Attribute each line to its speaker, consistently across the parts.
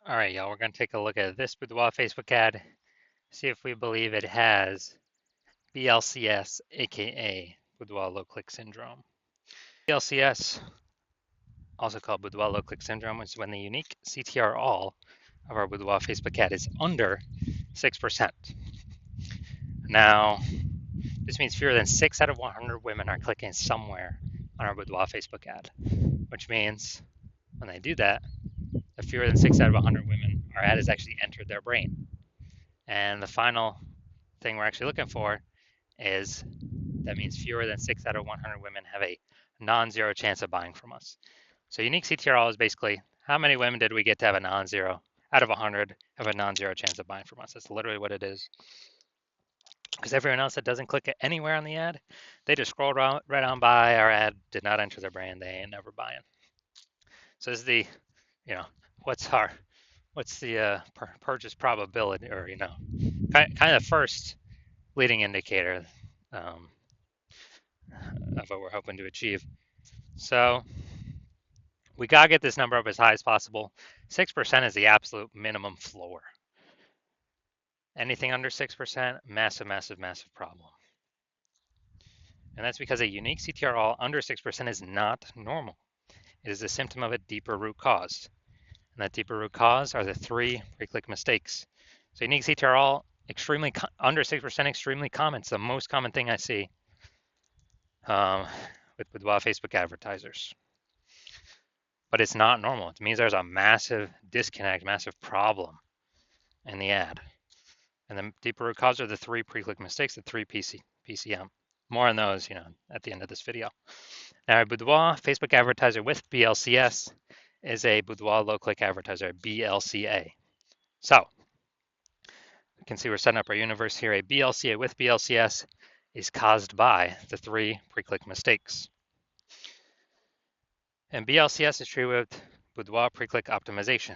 Speaker 1: All right, y'all, we're going to take a look at this Boudoir Facebook ad, see if we believe it has BLCS, aka Boudoir low click syndrome. BLCS, also called Boudoir low click syndrome, is when the unique CTR all of our Boudoir Facebook ad is under 6%. Now, this means fewer than 6 out of 100 women are clicking somewhere on our Boudoir Facebook ad, which means when they do that, if fewer than 6 out of 100 women, our ad has actually entered their brain. And the final thing we're actually looking for is that means fewer than 6 out of 100 women have a non-zero chance of buying from us. So unique CTRL is basically how many women did we get to have a non-zero out of 100 have a non-zero chance of buying from us. That's literally what it is. Because everyone else that doesn't click anywhere on the ad, they just scroll right on by. Our ad did not enter their brain. They ain't never buying. So this is the, you know, what's the purchase probability, or kind of first leading indicator um, of what we're hoping to achieve. So we got to get this number up as high as possible. 6% is the absolute minimum floor. Anything under 6%, massive, massive, massive problem. And that's because a unique CTRL under 6% is not normal. It is a symptom of a deeper root cause. And that deeper root cause are the 3 pre-click mistakes. So unique CTRL, extremely under 6%, extremely common. It's the most common thing I see with Boudoir Facebook advertisers. But it's not normal. It means there's a massive disconnect, massive problem in the ad. And the deeper root cause are the 3 pre-click mistakes, the 3 PCM. More on those, at the end of this video. Now, a Boudoir Facebook advertiser with BLCS is a Boudoir low-click advertiser, BLCA. So, you can see we're setting up our universe here. A BLCA with BLCS is caused by the 3 pre-click mistakes. And BLCS is treated with Boudoir pre-click optimization,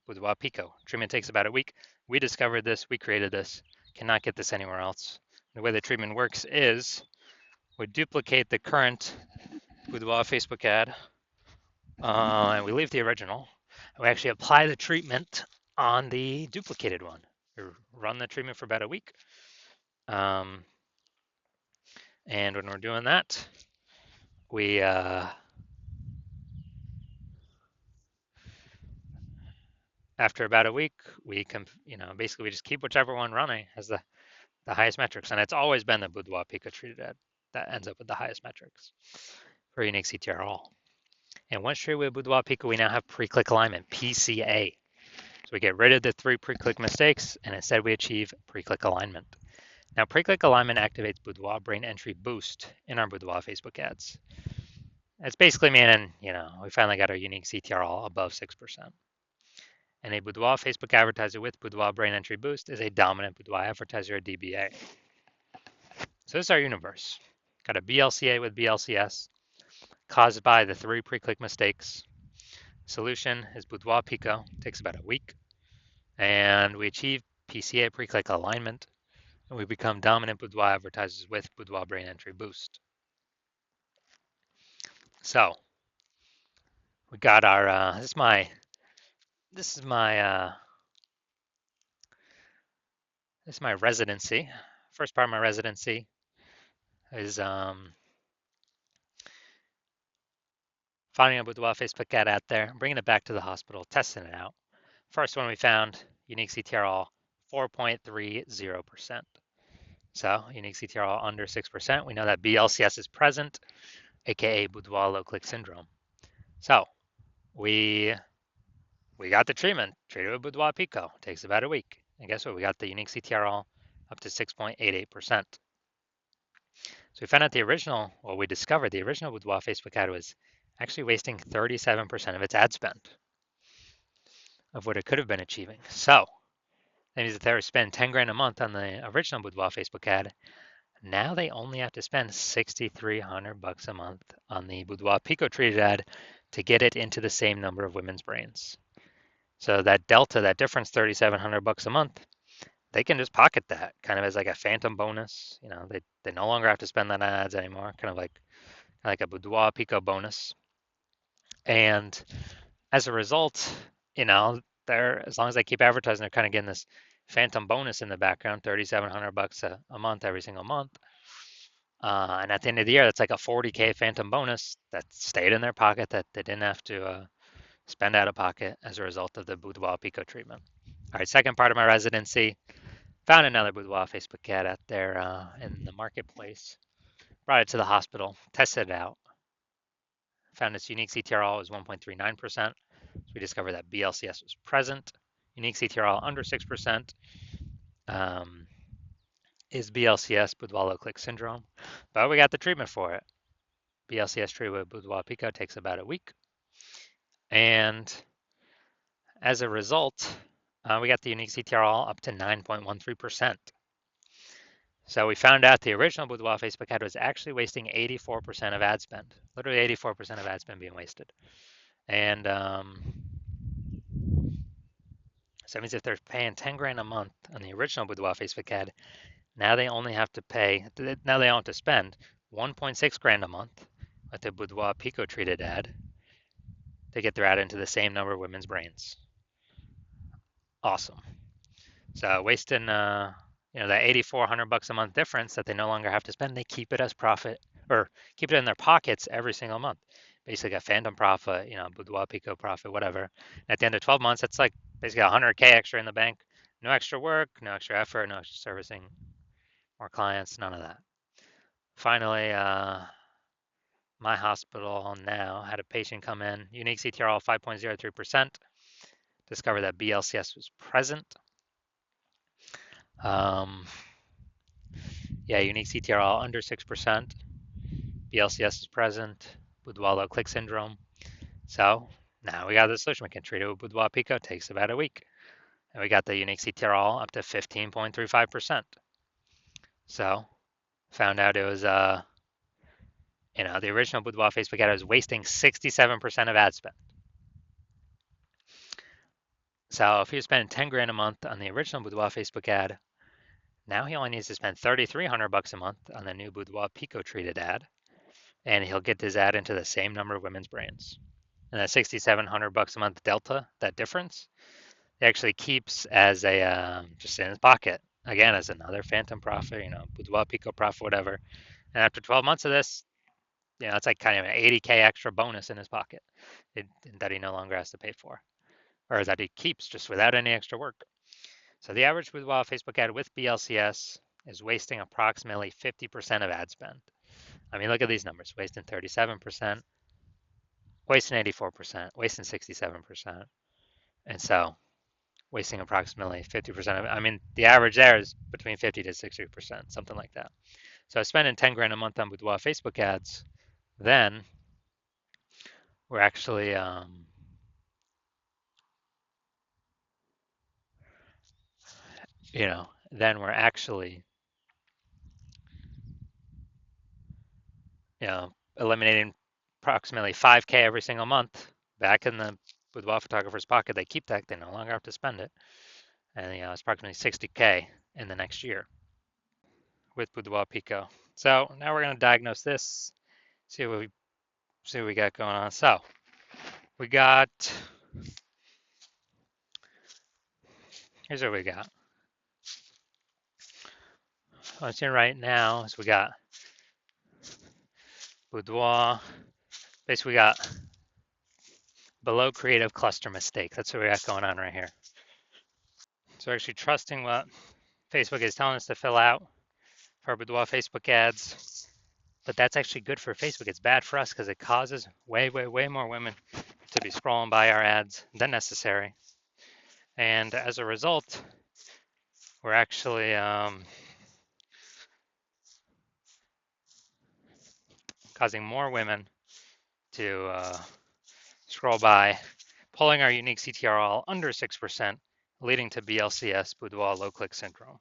Speaker 1: Boudoir Pico. Treatment takes about a week. We discovered this, we created this, cannot get this anywhere else. The way the treatment works is we duplicate the current Boudoir Facebook ad, and we leave the original. And we actually apply the treatment on the duplicated one. We run the treatment for about a week. And when we're doing that, we after about a week, we basically we just keep whichever one running as the highest metrics, and it's always been the Boudoir Pico treated ad that ends up with the highest metrics for unique CTR all. And once treated with Boudoir Pico, we now have pre-click alignment, PCA. So we get rid of the 3 pre-click mistakes, and instead we achieve pre-click alignment. Now, pre-click alignment activates Boudoir brain entry boost in our Boudoir Facebook ads. It's basically meaning, we finally got our unique CTR all above 6%. And a Boudoir Facebook advertiser with Boudoir brain entry boost is a dominant Boudoir advertiser, a DBA. So this is our universe. Got a BLCA with BLCS, caused by the 3 pre-click mistakes. Solution is Boudoir Pico, takes about a week. And we achieve PCA pre-click alignment, and we become dominant Boudoir advertisers with Boudoir brain entry boost. So we got our, this is my residency. First part of my residency is finding a Boudoir Facebook ad out there, bringing it back to the hospital, testing it out. First one we found, unique CTR all 4.30%. So unique CTR all under 6%. We know that BLCS is present, aka Boudoir low click syndrome. So we got the treatment, treated with Boudoir Pico. It takes about a week. And guess what? We got the unique CTR all up to 6.88%. So we found out we discovered the original Boudoir Facebook ad was actually wasting 37% of its ad spend of what it could have been achieving. So that means that they were spending 10 grand a month on the original Boudoir Facebook ad. Now they only have to spend $6,300 a month on the Boudoir Pico treated ad to get it into the same number of women's brains. So that delta, that difference, $3,700 a month, they can just pocket that kind of as like a phantom bonus. They no longer have to spend on ads anymore, kind of like a Boudoir Pico bonus. And as a result, there, as long as they keep advertising, they're kind of getting this phantom bonus in the background, $3,700 a month every single month. And at the end of the year, that's like a 40K phantom bonus that stayed in their pocket that they didn't have to spend out of pocket as a result of the Boudoir Pico treatment. All right, second part of my residency, found another Boudoir Facebook ad out there in the marketplace, brought it to the hospital, tested it out, found its unique CTRL was 1.39%. So we discovered that BLCS was present. Unique CTRL under 6% is BLCS, Boudoir low click syndrome, but we got the treatment for it. BLCS treatment with Boudoir Pico takes about a week. And as a result, we got the unique CTRL up to 9.13%. So we found out the original Boudoir Facebook ad was actually wasting 84% of ad spend, literally 84% of ad spend being wasted. And so that means if they're paying 10 grand a month on the original Boudoir Facebook ad, now they only have to pay, now they don't have to spend 1.6 grand a month with the Boudoir Pico treated ad to get their ad into the same number of women's brains. Awesome. So wasting, that $8,400 a month difference that they no longer have to spend, they keep it as profit or keep it in their pockets every single month. Basically a phantom profit, Boudoir Pico profit, whatever. And at the end of 12 months, it's like basically 100K extra in the bank. No extra work, no extra effort, no extra servicing more clients, none of that. Finally, my hospital now had a patient come in, unique CTRL 5.03%, discovered that BLCS was present. Unique CTRL under 6%, BLCS is present, Boudoir low click syndrome. So now we got the solution. We can treat it with Boudoir Pico. It takes about a week. And we got the unique CTRL up to 15.35%. So found out it was, the original Boudoir Facebook ad was wasting 67% of ad spend. So if he was spending 10 grand a month on the original Boudoir Facebook ad, now he only needs to spend $3,300 a month on the new Boudoir Pico treated ad, and he'll get his ad into the same number of women's brains. And that $6,700 a month delta, that difference, he actually keeps as a just in his pocket. Again, as another phantom profit, Boudoir Pico profit, whatever. And after 12 months of this, it's like kind of an 80K extra bonus in his pocket that he no longer has to pay for, or that he keeps just without any extra work. So the average Boudoir Facebook ad with BLCS is wasting approximately 50% of ad spend. I mean, look at these numbers, wasting 37%, wasting 84%, wasting 67%. And so wasting approximately 50% of it. I mean, the average there is between 50 to 60%, something like that. So spending 10 grand a month on Boudoir Facebook ads, then we're actually then we're actually eliminating approximately 5K every single month back in the Boudoir photographer's pocket. They keep that, they no longer have to spend it. And it's approximately 60K in the next year with Boudoir Pico. So now we're going to diagnose this, see what we got going on. So here's what we got. What I'm seeing right now is we got Boudoir. Basically, we got below creative cluster mistake. That's what we got going on right here. So we're actually trusting what Facebook is telling us to fill out for Boudoir Facebook ads. But that's actually good for Facebook. It's bad for us because it causes way, way, way more women to be scrolling by our ads than necessary. And as a result, we're actually causing more women to scroll by, pulling our unique CTRL under 6%, leading to BLCS, Boudoir low click syndrome.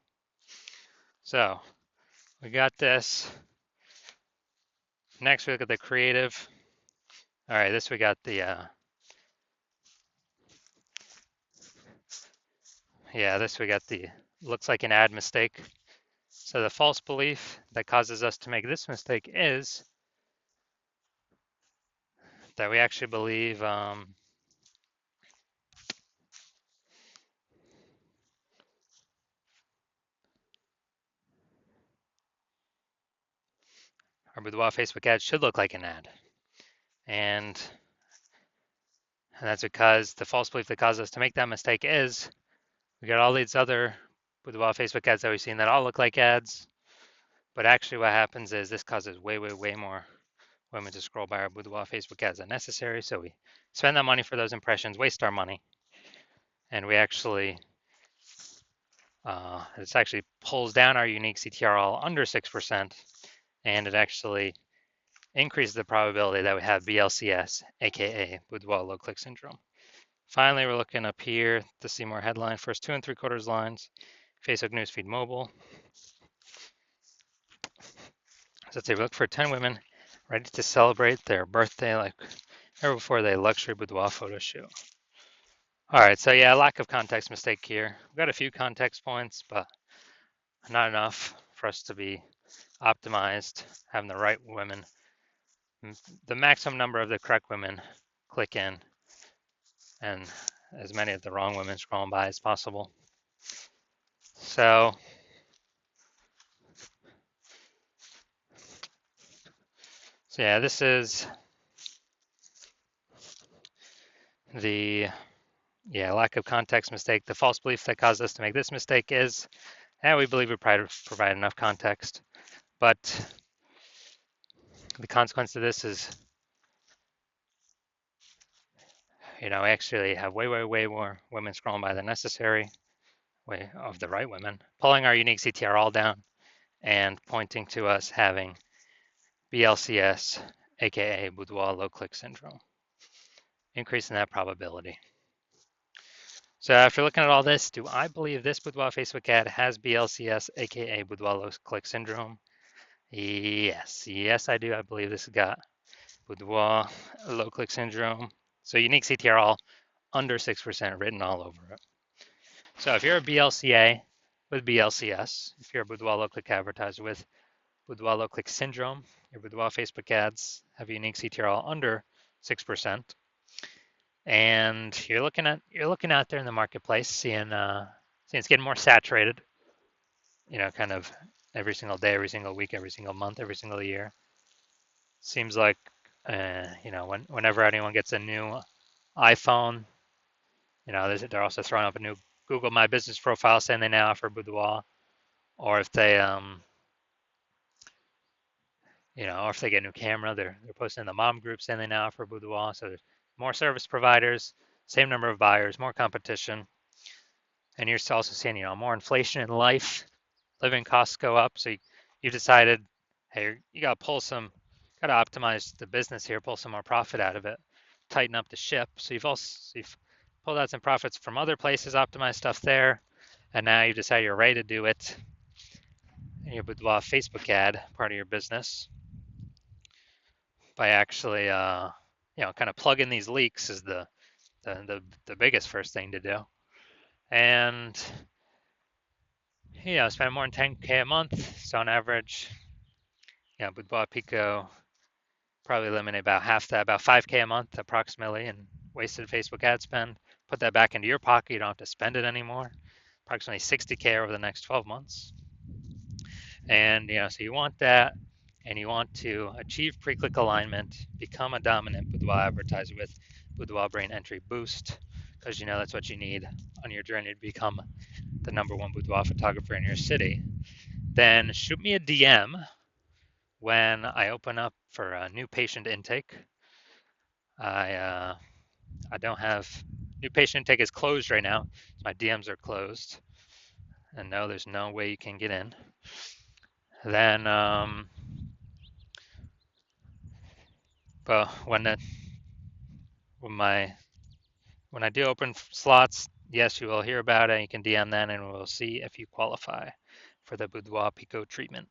Speaker 1: So we got this. Next, we look at the creative. All right, we got the, looks like an ad mistake. So the false belief that causes us to make this mistake is that we actually believe our Boudoir Facebook ad should look like an ad. And that's because the false belief that caused us to make that mistake is we got all these other Boudoir Facebook ads that we've seen that all look like ads. But actually what happens is this causes way, way, way more women to scroll by our Boudoir Facebook ads than necessary. So we spend that money for those impressions, waste our money, and we actually, this actually pulls down our unique CTRL under 6%, and it actually increases the probability that we have BLCS, aka Boudoir low click syndrome. Finally, we're looking up here to see more headline. First 2 3/4 lines, Facebook newsfeed mobile. So let's say we look for 10 women ready to celebrate their birthday like ever before they luxury boudoir photo shoot. All right, so yeah, lack of context mistake here. We've got a few context points, but not enough for us to be optimized, having the right women, the maximum number of the correct women click in, and as many of the wrong women scrolling by as possible. So yeah, this is the lack of context mistake. The false belief that caused us to make this mistake is, we believe we provide enough context, but the consequence of this is, we actually have way, way, way more women scrolling by than necessary, way of the right women, pulling our unique CTR down and pointing to us having BLCS, aka Boudoir low click syndrome, increasing that probability. So after looking at all this, do I believe this Boudoir Facebook ad has BLCS, aka Boudoir low click syndrome? Yes, I do. I believe this has got Boudoir low click syndrome. So unique CTR under 6% written all over it. So if you're a BLCA with BLCS, if you're a Boudoir low click advertiser with Boudoir low click syndrome, your Boudoir Facebook ads have a unique CTR under 6%. And you're looking out there in the marketplace, seeing it's getting more saturated, kind of every single day, every single week, every single month, every single year. Seems like whenever anyone gets a new iPhone, they're also throwing up a new Google My Business profile saying they now offer Boudoir, or if they or if they get a new camera, they're posting in the mom group saying they now offer Boudoir. So there's more service providers, same number of buyers, more competition, and you're also seeing more inflation in life, living costs go up. So you decided, hey, you got to optimize the business here, pull some more profit out of it, tighten up the ship. So you've pulled out some profits from other places, optimized stuff there, and now you decide you're ready to do it in your Boudoir Facebook ad, part of your business, by actually, kind of plug in these leaks is the biggest first thing to do, and spend more than 10K a month. So on average, Boudoir Pico probably eliminate about half that, about 5K a month approximately, in wasted Facebook ad spend. Put that back into your pocket. You don't have to spend it anymore. Approximately 60K over the next 12 months. And so you want that, and you want to achieve pre-click alignment, become a dominant Boudoir advertiser with Boudoir Brain Entry Boost, because that's what you need on your journey to become the #1 boudoir photographer in your city. Then shoot me a DM when I open up for a new patient intake. I don't have new patient intake is closed right now. My DMs are closed, and no, there's no way you can get in. Then, but when I do open slots, yes, you will hear about it. You can DM then, and we'll see if you qualify for the Boudoir Pico treatment.